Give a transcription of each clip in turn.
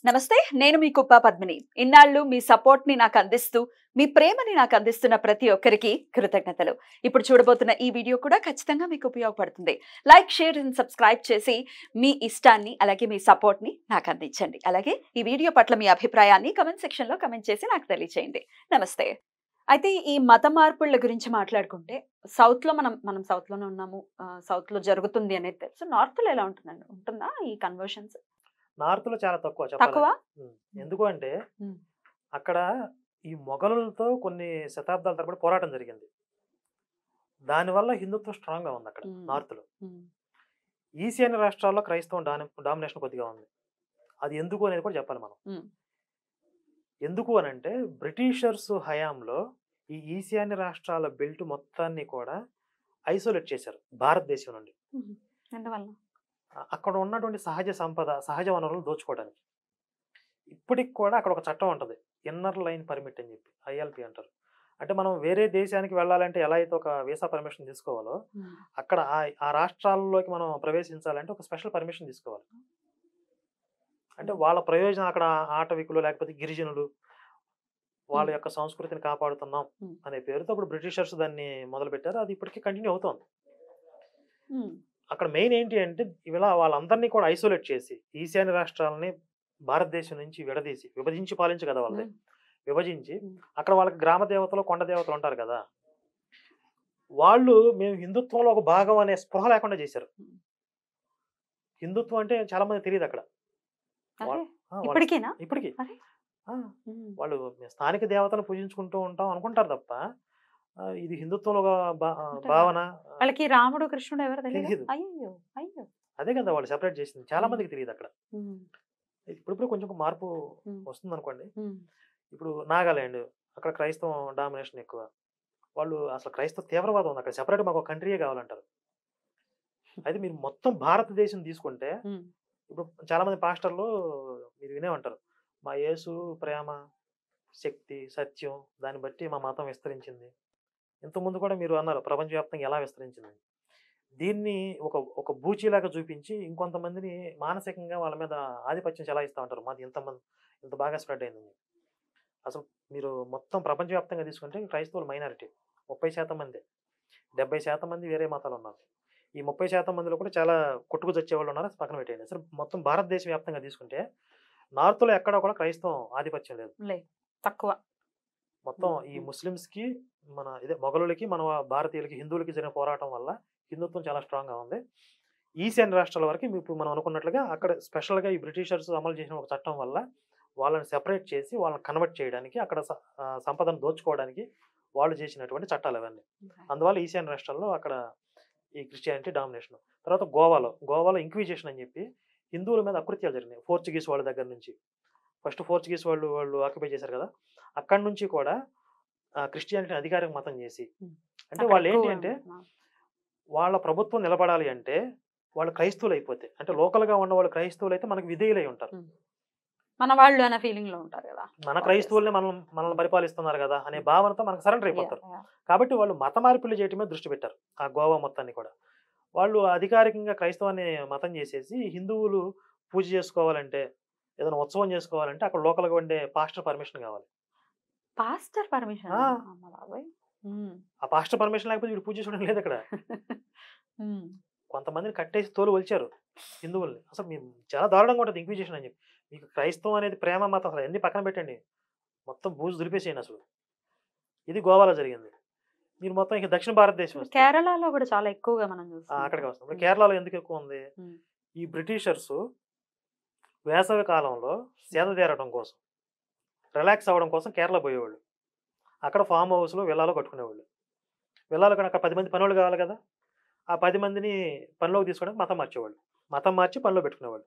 నమస్తే, నేను మీ కుప్ప పద్మిని. ఇన్నాళ్ళు మీ సపోర్ట్ ని నాకు అందిస్తూ, మీ ప్రేమని నాకు అందిస్తున్న ప్రతి ఒక్కరికి కృతజ్ఞతలు. ఇప్పుడు చూడబోతున్న ఈ వీడియో కూడా ఖచ్చితంగా మీకు ఉపయోగపడుతుంది. లైక్, షేర్ అండ్ సబ్స్క్రైబ్ చేసి మీ ఇష్టాన్ని అలాగే మీ సపోర్ట్ ని నాకు అందించండి. అలాగే ఈ వీడియో పట్ల మీ అభిప్రాయాన్ని కామెంట్ సెక్షన్ లో కామెంట్ చేసి నాకు తెలియజేయండి. నమస్తే. అయితే ఈ మత మార్పుల గురించి మాట్లాడుకుంటే సౌత్ లో మనం సౌత్ లోనే ఉన్నాము. సౌత్ లో జరుగుతుంది అనేది తెలుసు. నార్త్ లో ఎలా ఉంటుందండి? ఉంటుందా ఈ కన్వర్షన్స్? నార్త్‌లో చాలా తక్కువ తక్కువ? చెప్పాలంటే. ఎందుకు అంటే హ్మ్. అక్కడ ఈ మొఘలులతో కొన్ని శతాబ్దాల తరబడి పోరాటం జరిగింది. దానివల్ల హిందుత్వం స్ట్రాంగ్‌గా ఉందక్కడ హ్మ్. నార్త్‌లో. హ్మ్. ఈశాన్య రాష్ట్రాల్లో క్రైస్తవం డామినేషన్ కొద్దిగా ఉంది. అది ఎందుకు అనేది కూడా చెప్పాలి మనం. హ్మ్. ఎందుకు అనంటే బ్రిటిషర్స్ హయాంలో ఈ ఈశాన్య రాష్ట్రాల బెల్ట్ మొత్తాన్ని కూడా ఐసోలేట్ చేశారు భారతదేశం నుండి. హుహు. ఎందువల్ల? అక్కడ ఉన్నటువంటి సహజ సంపద, సహజ వనరులను దోచుకోవడానికి. ఇప్పటికి కూడా అక్కడ ఒక చట్టం ఉంటది. ఇన్నర్ లైన్ పర్మిట్ అని చెప్పి. ఐఎల్‌పి అంటారు. అంటే మనం వేరే దేశానికి వెళ్ళాలంటే ఎలా అయితే ఒక వీసా పర్మిషన్ తీసుకోవాలో, హ్మ్. అక్కడ ఆ రాష్ట్రాల్లోకి మనం ప్రవేశించాలంటే ఒక స్పెషల్ పర్మిషన్ తీసుకోవాలి. అంటే వాళ్ళ ప్రయోజనం అక్కడ ఆటవికులు లేకపోతే గిరిజనులు వాళ్ళ హ్మ్. యొక్క సంస్కృతిని కాపాడుతున్నాం హ్మ్. అనే పేరుతో అప్పుడు బ్రిటిషర్స్ దాన్ని మొదలుపెట్టారు. అది ఇప్పటికి కంటిన్యూ అవుతోంది. హ్మ్. అక్కడ మెయిన్ ఏంటి అంటే ఇలా వాళ్ళందరినీ కూడా ఐసోలేట్ చేసి ఈశాన్య రాష్ట్రాలని భారతదేశం నుంచి విభజించి పాలించు కదా వాళ్ళది. హ్మ్. విభజించి హ్మ్. అక్కడ వాళ్ళకి గ్రామ దేవతలు, కొండ దేవతలు ఉంటారు కదా! వాళ్ళు మేము హిందుత్వంలో ఒక భాగం అనే స్పృహ లేకుండా చేశారు. హ్మ్. హిందుత్వం అంటే చాలా మందికి తెలీదక్కడ. వా అరే! ఆ! వాళ్ళు ఇప్పటికేనా? ఇప్పటికి. అరే! ఆ! హ్మ్. వాళ్ళు మేము స్థానిక దేవతలను పూజించుకుంటూ ఉంటాం అనుకుంటారు తప్ప ఇది హిందుత్వంలో ఒక అంటే భావన వాళ్ళకి రాముడు, కృష్ణుడు ఎవరో తెలీదా? తెలీదు. అయ్యయ్యో! అయ్యో! అదే కదా! వాళ్ళు సెపరేట్ చేసింది. చాలా హ్మ్. మందికి తెలీదక్కడ. హ్మ్. ఇప్పుడిప్పుడు కొంచెం మార్పు హ్మ్. వస్తుందనుకోండి. హ్మ్. ఇప్పుడు నాగాలాండ్ అక్కడ క్రైస్తవం డామినేషన్ ఎక్కువ. వాళ్ళు అసలు క్రైస్తవ తీవ్రవాదం ఉంది. అక్కడ సెపరేట్‌గా మాకు ఒక కంట్రీయే కావాలంటారు. అయితే మీరు మొత్తం భారతదేశం తీసుకుంటే హ్మ్. ఇప్పుడు చాలామంది పాస్టర్‌లు మీరు వినే ఉంటారు. మా యేసు ప్రేమ, శక్తి, సత్యం దాన్ని బట్టి మా మతం విస్తరించింది. ఇంతకుముందు కూడా మీరు అన్నారు ప్రపంచవ్యాప్తంగా ఎలా విస్తరించిందని. దీన్ని ఒక ఒక బూచీలాగా చూపించి ఇంకొంతమందిని మానసికంగా వాళ్ళ మీద ఆధిపత్యం చెలాయిస్తా ఉంటారు. మాది ఇంత బాగా స్ప్రెడ్ అయిందని. అసలు మీరు మొత్తం ప్రపంచవ్యాప్తంగా తీసుకుంటే క్రైస్తవులు మైనారిటీ. 30% మందే. 70% మంది వేరే మతాలున్నారు. ఈ 30% మందిలో కూడా చాలా కొట్టుకు చచ్చేవాళ్ళున్నారు. అది పక్కన పెట్టేయండి. అసలు మొత్తం భారతదేశ వ్యాప్తంగా తీసుకుంటే నార్త్‌లో ఎక్కడ కూడా క్రైస్తవం ఆధిపత్యం లేదు. లేదు. తక్కువ. మొత్తం హ్మ్. ఈ హ్మ్. ముస్లిమ్స్‌కి మొఘలులకి, మన భారతీయులకి, హిందువులకి జరిగిన పోరాటం వల్ల హిందుత్వం చాలా స్ట్రాంగ్‌గా ఉంది. ఈశాన్య రాష్ట్రాల వరకు ఇప్పుడు మనం అనుకున్నట్లుగా అక్కడ స్పెషల్‌గా ఈ బ్రిటిషర్స్ అమలు చేసిన ఒక చట్టం వల్ల వాళ్ళని సెపరేట్ చేసి వాళ్ళని కన్వర్ట్ చేయడానికి అక్కడ సంపదను దోచుకోవడానికి వాళ్ళు చేసినటువంటి చట్టాలవన్నీ. ఓకే. అందువల్ల ఈశాన్య రాష్ట్రాల్లో అక్కడ ఈ క్రిస్టియానిటీ డామినేషన్. తర్వాత గోవాలో ఇంక్విజిషన్ అని చెప్పి హిందువుల మీద అకృత్యాలు జరిగినాయి. పోర్చుగీస్ వాళ్ళ దగ్గర నుంచి. ఫస్ట్ పోర్చుగీస్ వాళ్ళు ఆక్యుపై చేశారు కదా! అక్కడి నుంచి కూడా క్రిస్టియానిటీని అధికారిక మతం చేసి హ్మ్. అంటే అక్కడ వాళ్ళేంటి ఎక్కువగా అంటే ఆ! వాళ్ళ ప్రభుత్వం నిలబడాలి అంటే వాళ్ళు క్రైస్తవులైపోతే అంటే లోకల్‌గా ఉన్నవాళ్ళు క్రైస్తవులైతే మనకు విధేయులై ఉంటారు. హ్మ్. మన వాళ్ళు అనే ఫీలింగ్‌లో ఉంటారు గదా! మన ఆబ్వియస్‌లీ. క్రైస్తవుల్ని మనల్ని హ్మ్. పరిపాలిస్తున్నారు గదా! అనే హ్మ్. భావనతో మనకు సరెండర్ యాహ్! అయిపోతారు. యాహ్! కాబట్టి వాళ్ళు మత మార్పిడి చేయటం మీద దృష్టి పెట్టారు. ఆ గోవా మొత్తాన్ని కూడా. వాళ్ళు అధికారికంగా క్రైస్తవాన్ని మతం చేసేసి హిందువులు పూజ చేసుకోవాలంటే, ఏదైనా ఉత్సవం చేసుకోవాలంటే అక్కడ లోకల్‌గా ఉండే పాస్టర్ పర్మిషన్ కావాలి. పాస్టర్ పర్మిషనా? ఆ! అమ్మ బాబోయ్! హ్మ్. ఆ పాస్టర్ పర్మిషన్ లేకపోతే వీడు పూజ చేసుకోవడానికి లేదక్కడ. హ్మ్. కొంతమందిని కట్టేసి తోలు ఒలిచారు హిందువుల్ని. అసలు చాలా దారుణంగా ఉంటది ఇంక్విజిషన్ అని చెప్పి. మీకు క్రైస్తవం అనేది ప్రేమ మతం అసలు అయన్నీ పక్కన పెట్టండి. మొత్తం బూజు దులిపేసేయండి అసలు. ఇది గోవాలో జరిగింది. మీరు మొత్తం ఇక దక్షిణ భారతదేశం ఇప్పుడు వస్తే కేరళలో గూడా చాలా ఎక్కువగా మనం అక్కడికే చూస్తుంటాం. వస్తాం. ఇప్పుడు హ్మ్. కేరళలో ఎందుకు ఎక్కువుంది? హ్మ్. ఈ బ్రిటిషర్సు వేసవి కాలంలో సేద తీరడం కోసం, రిలాక్స్ అవ్వడం కోసం కేరళ పోయేవాళ్ళు. అక్కడ ఫార్మ్ హౌస్‌లో, విల్లాలో కట్టుకునేవాళ్ళు. విల్లాలో కూడా అక్కడ 10 మంది పనోళ్ళు కావాలి కదా! ఆ 10 మందిని పనిలోకి తీసుకోవడానికి మతం మార్చేవాళ్ళు. మతం మార్చి పనిలో పెట్టుకునేవాళ్ళు.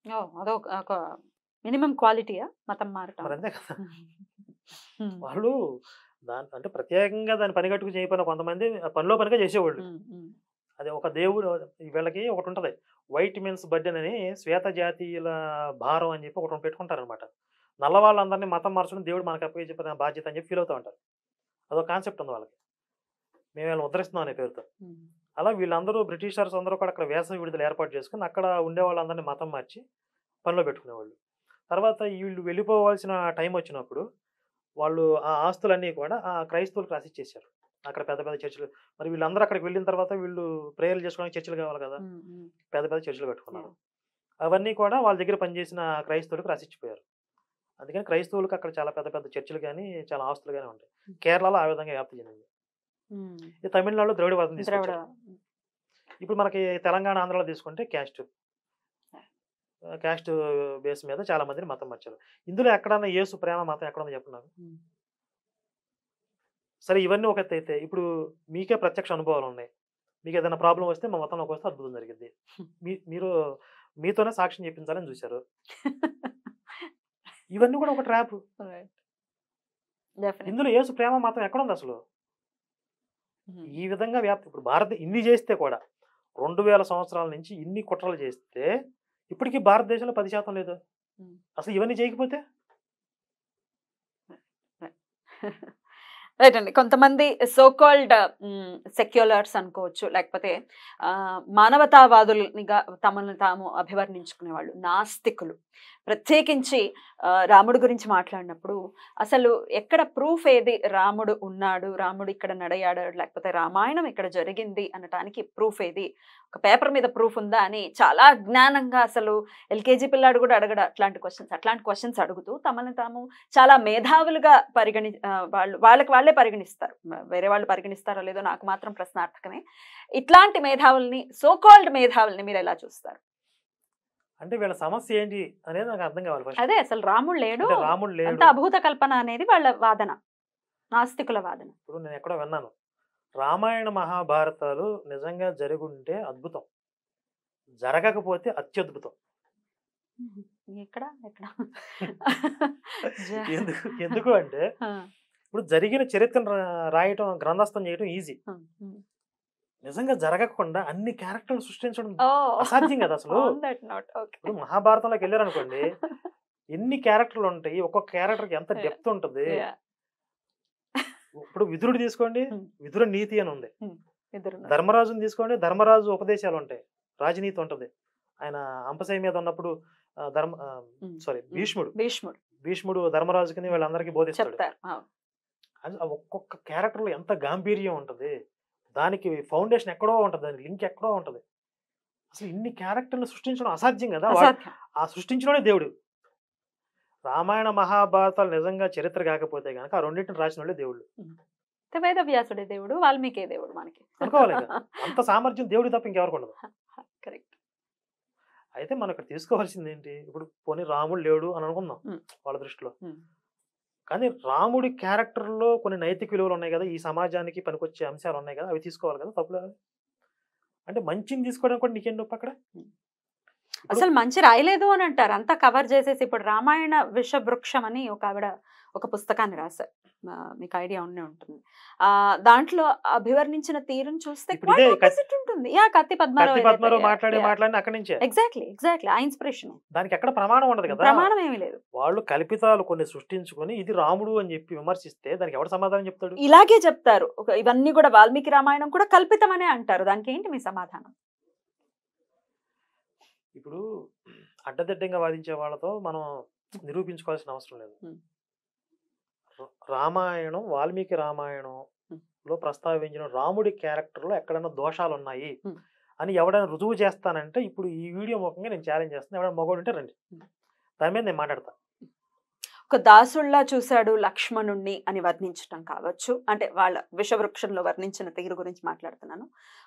ఓహ్! ఒక మినిమమ్ క్వాలిటీయా మతం మారటం అంటే? మరంతే కదా! హ్మ్. వాళ్ళు అంటే ప్రత్యేకంగా దాన్ని పని కట్టుకు చేయకపోయినా కొంతమంది పనిలో పనిగా చేసేవాళ్ళు. హ్మ్. హ్మ్. అది ఒక దేవుడు వీళ్ళకి ఒకటుంటది. వైట్ మెన్స్ బర్డెన్ అని శ్వేత జాతీయుల భారం అని చెప్పి ఒకటి పెట్టుకుంటారనమాట. నల్లవాళ్ళందరిని మతం మార్చడం దేవుడు మనకు అప్పగించిన బాధ్యత అని చెప్పి ఫీల్ అవుతా ఉంటారు. అదొక కాన్సెప్ట్ ఉంది వాళ్ళకి. మేము వీళ్ళని ఉద్ధరిస్తున్నాం అనే పేరుతో. హ్మ్. అలా వీళ్ళందరూ బ్రిటిషర్స్ అందరూ కూడా అక్కడ వేసవి విడుదల ఏర్పాటు చేసుకొని అక్కడ ఉండేవాళ్ళందరిని మతం మార్చి పనిలో పెట్టుకునేవాళ్ళు. తర్వాత వీళ్ళు వెళ్ళిపోవాల్సిన టైం వచ్చినప్పుడు వాళ్ళు ఆ ఆస్తులన్నీ కూడా ఆ క్రైస్తవులకు రాసిచ్చేసారు. అక్కడ పెద్ద పెద్ద చర్చిలు. మరి వీళ్ళందరూ అక్కడికి వెళ్ళిన తర్వాత వీళ్ళు ప్రేయర్లు చేసుకోవడానికి చర్చిలు కావాలి కదా! పెద్ద పెద్ద చర్చిలు కట్టుకున్నారు. అవన్నీ కూడా వాళ్ళ దగ్గర పనిచేసిన క్రైస్తవులకు రాసిచ్చిపోయారు. అందుకని క్రైస్తవులకు అక్కడ చాలా పెద్ద పెద్ద చర్చిలు గాని, చాలా ఆస్తులు గాని ఉంటాయి. కేరళలో ఆ విధంగా వ్యాప్తి చెందింది. ఈ తమిళనాడులో ద్రవిడవాదం తీసుకొచ్చారు. ఇప్పుడు మనకి తెలంగాణ, ఆంధ్రాలో తీసుకుంటే క్యాస్ట్ బేస్ మీద చాలా మందిని మతం మార్చారు. ఇందులో ఎక్కడన్నా యేసు ప్రేమ మతం ఎక్కడుందో చెప్పండి నాకు. సరే ఇవన్నీ ఒక ఎత్తు అయితే ఇప్పుడు మీకే ప్రత్యక్ష అనుభవాలు ఉన్నాయి. మీకు ఏదైనా ప్రాబ్లం వస్తే మా మతంలోకి వస్తే అద్భుతం జరిగింది. మీరు మీతోనే సాక్ష్యం చెప్పించాలని చూశారు. ఇవన్నీ కూడా ఒక ట్రాప్. ఇందులో యేసు ప్రేమ మతం ఎక్కడుంది అసలు? ఈ విధంగా వ్యాప్తి. ఇప్పుడు భారత ఇన్ని చేస్తే కూడా 2000 సంవత్సరాల నుంచి ఇన్ని కుట్రలు చేస్తే ఇప్పటికీ భారతదేశంలో 10% లేదు. అసలు ఇవన్నీ చేయకపోతే రైట్ అండి. కొంతమంది సోకాల్డ్ సెక్యులర్స్ అనుకోవచ్చు, లేకపోతే మానవతావాదులుగా తమను తాము అభివర్ణించుకునే వాళ్ళు, నాస్తికులు ప్రత్యేకించి రాముడు గురించి మాట్లాడినప్పుడు అసలు ఎక్కడ ప్రూఫ్ ఏది? రాముడు ఉన్నాడు, రాముడు ఇక్కడ నడయాడాడు, లేకపోతే రామాయణం ఇక్కడ జరిగింది అనటానికి ప్రూఫ్ ఏది? ఒక పేపర్ మీద ప్రూఫ్ ఉందా అని చాలా అజ్ఞానంగా, అసలు ఎల్కేజీ పిల్లాడు కూడా అడగడు అట్లాంటి క్వశ్చన్స్ అడుగుతూ తమను తాము చాలా మేధావులుగా వాళ్ళకి వాళ్ళే పరిగణిస్తారు. వేరే వాళ్ళు పరిగణిస్తారో లేదో నాకు మాత్రం ప్రశ్నార్థకమే. ఇట్లాంటి మేధావుల్ని, సోకాల్డ్ మేధావుల్ని మీరు ఎలా చూస్తారు? అంటే వీళ్ళ సమస్య ఏంటి అనేది నాకు అర్థం కావాలి. అదే అసలు రాముడు లేడు, అంత అభూత కల్పన అనేది వాళ్ళ వాదన, నాస్తికుల వాదన. ఇప్పుడు నేను ఎక్కడో విన్నాను, రామాయణ మహాభారతాలు నిజంగా జరుగుంటే అద్భుతం, జరగకపోతే అత్యద్భుతం. ఎక్కడ ఎందుకు అంటే ఇప్పుడు జరిగిన చరిత్రను రాయటం, గ్రంథస్థం చేయటం ఈజీ. నిజంగా జరగకుండా అన్ని క్యారెక్టర్లు సృష్టించడం అసాధ్యం కదా అసలు. ఇప్పుడు మహాభారతంలోకి వెళ్ళారనుకోండి, ఎన్ని క్యారెక్టర్లు ఉంటాయి, ఒక్కొక్క క్యారెక్టర్కి ఎంత డెప్త్ ఉంటుంది. ఇప్పుడు విదురుడు తీసుకోండి, విదుర నీతి అని ఉంది. ధర్మరాజుని తీసుకోండి, ధర్మరాజు ఉపదేశాలు ఉంటాయి, రాజనీతి ఉంటుంది. ఆయన అంపశయ మీద ఉన్నప్పుడు భీష్ముడు ధర్మరాజుకి వీళ్ళందరికీ బోధిస్తాడు. ఒక్కొక్క క్యారెక్టర్ లో ఎంత గాంభీర్యం ఉంటుంది, దానికి ఫౌండేషన్ ఎక్కడో ఉంటుంది, దాని లింక్ ఎక్కడో ఉంటుంది. అసలు ఇన్ని క్యారెక్టర్లు సృష్టించడం అసాధ్యం కదా. ఆ సృష్టించడమే దేవుడు. రామాయణ మహాభారతాలు నిజంగా చరిత్ర కాకపోతే కనుక ఆ రెండింటిని రాసిన వాళ్ళే దేవుళ్ళు. వేదవ్యాసుడే దేవుడు, వాల్మీకి దేవుడు మనకి అనుకోవాలి. అంత సామర్థ్యం దేవుడి తప్ప ఇంకెవరికి ఉండదు. కరెక్ట్. అయితే మనం ఇక్కడ తీసుకోవాల్సింది ఏంటి? ఇప్పుడు పోనీ రాముడు లేడు అని అనుకుందాం వాళ్ళ దృష్టిలో, కానీ రాముడి క్యారెక్టర్లో కొన్ని నైతిక విలువలు ఉన్నాయి కదా, ఈ సమాజానికి పనికొచ్చే అంశాలు ఉన్నాయి కదా, అవి తీసుకోవాలి కదా. తప్పులేదు అంటే మంచిని తీసుకోవడానికి కూడా నీకేం నొప్పి అక్కడ? అసలు మంచి రాయలేదు అని అంటారు, అంతా కవర్ చేసేసి. ఇప్పుడు రామాయణ విషవృక్షం అని ఒక ఆవిడ ఒక పుస్తకాన్ని రాశారు, మీకు ఐడియా ఉండే ఉంటుంది. దాంట్లో అభివర్ణించిన తీరును చూస్తే ఉంటుంది. కత్తి పద్మారావు మాట్లాడి అక్కడి నుంచే ఎగ్జాక్ట్లీ ఆ ఇన్స్పిరేషన్. దానికి ఎక్కడ ప్రమాణం ఉండదు కదా, ప్రమాణం ఏమీ లేదు. వాళ్ళు కల్పితాలు కొన్ని సృష్టించుకొని ఇది రాముడు అని చెప్పి విమర్శిస్తే దానికి ఎవరు సమాధానం చెప్తాడు? ఇలాగే చెప్తారు. ఇవన్నీ కూడా వాల్మీకి రామాయణం కూడా కల్పితమనే అంటారు. దానికి ఏంటి మీ సమాధానం? ఇప్పుడు అడ్డదిడ్డంగా వాదించే వాళ్ళతో మనం నిరూపించుకోవాల్సిన అవసరం లేదు. రామాయణం, వాల్మీకి రామాయణంలో ప్రస్తావించిన రాముడి క్యారెక్టర్లో ఎక్కడైనా దోషాలు ఉన్నాయి అని ఎవడైనా రుజువు చేస్తానంటే, ఇప్పుడు ఈ వీడియో ముఖంగా నేను ఛాలెంజ్ చేస్తాను, ఎవడైనా మగవాడు ఉంటే రండి, దాని మీద నేను మాట్లాడతా. ఒక దాసుల్లా చూశాడు లక్ష్మణుణ్ణి అని వర్ణించటం కావచ్చు, అంటే వాళ్ళ విషవృక్షంలో వర్ణించిన తీరు గురించి మాట్లాడుతున్నాను.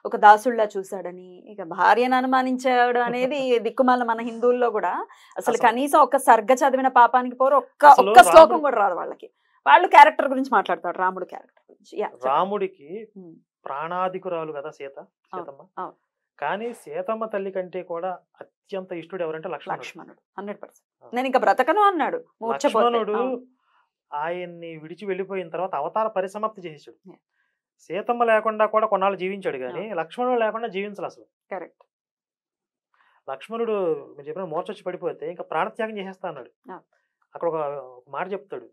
ఒక దాసుల్లా చూశాడని, ఇక భార్యను అనుమానించాడు అనేది దిక్కుమాల మన హిందువుల్లో కూడా అసలు కనీసం ఒక సర్గ చదివిన పాపానికి పోరు, ఒక్క శ్లోకం కూడా రాదు వాళ్ళకి. వాళ్ళు క్యారెక్టర్ గురించి మాట్లాడతారు, రాముడు క్యారెక్టర్ గురించి. రాముడికి ప్రాణాధికురాలు కదా సీతమ్మ, కానీ సీతమ్మ తల్లి కంటే కూడా అత్యంత ఇష్టడు ఎవరంటే లక్ష్మణుడు. 100%. నేను ఇంకా బ్రతకను అన్నాడు. లక్ష్మణుడు ఆయన్ని విడిచి వెళ్ళిపోయిన తర్వాత అవతార పరిసమాప్తి చేసాడు. సీతమ్మ లేకుండా కూడా కొన్నాళ్ళు జీవించాడు, కానీ లక్ష్మణుడు లేకుండా జీవించాలి అసలు. కరెక్ట్. లక్ష్మణుడు మీరు చెప్పిన మోర్చొచ్చి పడిపోతే ఇంకా ప్రాణత్యాగం చేసేస్తా అన్నాడు. అక్కడ ఒక మాట చెప్తాడు,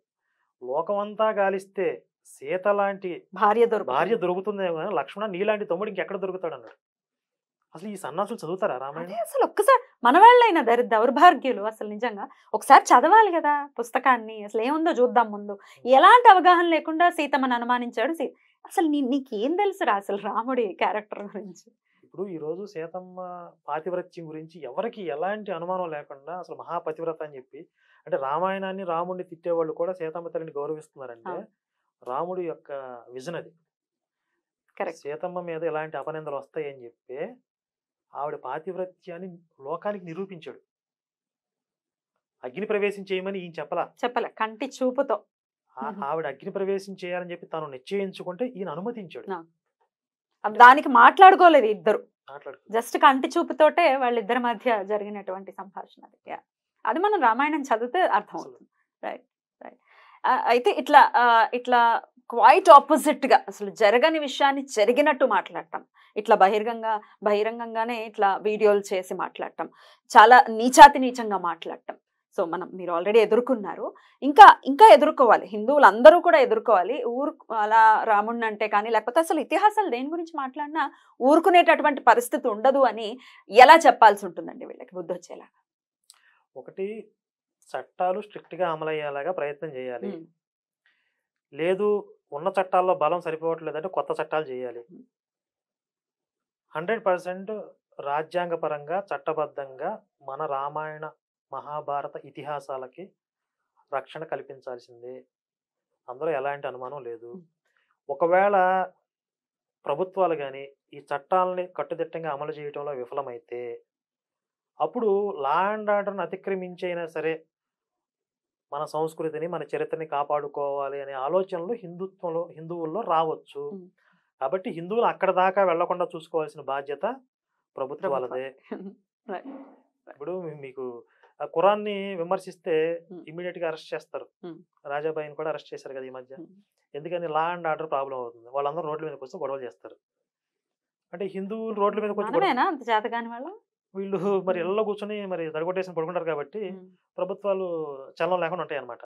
లోకమంతా గాలిస్తే సీత లాంటి భార్య దొరుకుతుంది, లక్ష్మణ నీలాంటి తమ్ముడు ఇంకెక్కడ దొరుకుతాడు అన్నాడు. అసలు ఈ సన్నాసులు చదువుతారా అదే రామాయణం? అసలు ఒక్కసారి మన వాళ్ళైనా దౌర్భాగ్యులు అసలు నిజంగా ఒకసారి చదవాలి కదా పుస్తకాన్ని, అసలు ఏముందో చూద్దాం ముందు. ఎలాంటి అవగాహన లేకుండా సీతమ్మని అనుమానించాడు. అసలు నీకేం తెలుసురా అసలు రాముడి క్యారెక్టర్ గురించి? ఇప్పుడు ఈ రోజు సీతమ్మ పాతివ్రత్యం గురించి ఎవరికి ఎలాంటి అనుమానం లేకుండా అసలు మహాపతివ్రత అని చెప్పి, అంటే రామాయణాన్ని రాముడిని తిట్టేవాళ్ళు కూడా సీతమ్మ తల్లిని గౌరవిస్తున్నారంటే రాముడి యొక్క విజన్ అది. కరెక్ట్. సీతమ్మ మీద ఎలాంటి అపనిందలు వస్తాయని చెప్పి ఆవిడ పాతివ్రత్యాన్ని లోకానికి నిరూపించాడు. అగ్ని ప్రవేశం చేయమని ఈయన చెప్పలే కంటి చూపుతో. ఆవిడ అగ్ని ప్రవేశం చేయాలని చెప్పి తను నిశ్చయించుకుంటే ఈయన అనుమతించాడు. దానికి మాట్లాడుకోలేదు ఇద్దరు, మాట్లాడుకో జస్ట్ కంటి చూపుతోటే వాళ్ళిద్దరి మధ్య జరిగినటువంటి సంభాషణ అది. అది మనం రామాయణం చదివితే అర్థం అవుతుంది. Right right. అయితే ఇట్లా ఇట్లా క్వైట్ ఆపోజిట్ గా అసలు జరగని విషయాన్ని జరిగినట్టు మాట్లాడటం, ఇట్లా బహిరంగంగానే ఇట్లా వీడియోలు చేసి మాట్లాడటం, చాలా నీచంగా మాట్లాడటం. సో మీరు ఆల్రెడీ ఎదుర్కొన్నారు, ఇంకా ఎదుర్కోవాలి. హిందువులు అందరూ కూడా ఎదుర్కోవాలి. అలా రాముడిని అంటే కానీ లేకపోతే అసలు ఇతిహాసాలు దేని గురించి మాట్లాడినా ఊరుకునేటటువంటి పరిస్థితి ఉండదు అని ఎలా చెప్పాల్సి ఉంటుందండి వీళ్ళకి బుద్ధి వచ్చేలా? ఒకటి, చట్టాలు స్ట్రిక్ట్ గా అమలయ్యేలాగా ప్రయత్నం చేయాలి. లేదు ఉన్న చట్టాల్లో బలం సరిపోవట్లేదంటే కొత్త చట్టాలు చేయాలి. 100% రాజ్యాంగపరంగా చట్టబద్ధంగా మన రామాయణ మహాభారత ఇతిహాసాలకి రక్షణ కల్పించాల్సిందే, అందులో ఎలాంటి అనుమానం లేదు. ఒకవేళ ప్రభుత్వాలు కానీ ఈ చట్టాలని కట్టుదిట్టంగా అమలు చేయడంలో విఫలమైతే అప్పుడు లా అండ్ ఆర్డర్ని అతిక్రమించైనా సరే మన సంస్కృతిని మన చరిత్రని కాపాడుకోవాలి అనే ఆలోచనలు హిందువుల్లో రావచ్చు. కాబట్టి హిందువులు అక్కడ దాకా వెళ్లకుండా చూసుకోవాల్సిన బాధ్యత ప్రభుత్వాలదే. ఇప్పుడు మీకు ఖురాన్ని విమర్శిస్తే ఇమీడియట్ గా అరెస్ట్ చేస్తారు. రాజాబాయిని కూడా అరెస్ట్ చేశారు కదా ఈ మధ్య. ఎందుకని? లా అండ్ ఆర్డర్ ప్రాబ్లం అవుతుంది. వాళ్ళందరూ రోడ్ల మీదకి వస్తే గొడవలు చేస్తారు. అంటే హిందువులు రోడ్ల మీదకి వచ్చి వీళ్ళు మరి ఇళ్లలో కూర్చొని మరి దడగొట్టేసి పడుకుంటారు కాబట్టి ప్రభుత్వాలు చలనం లేకుండా ఉంటాయి అన్నమాట.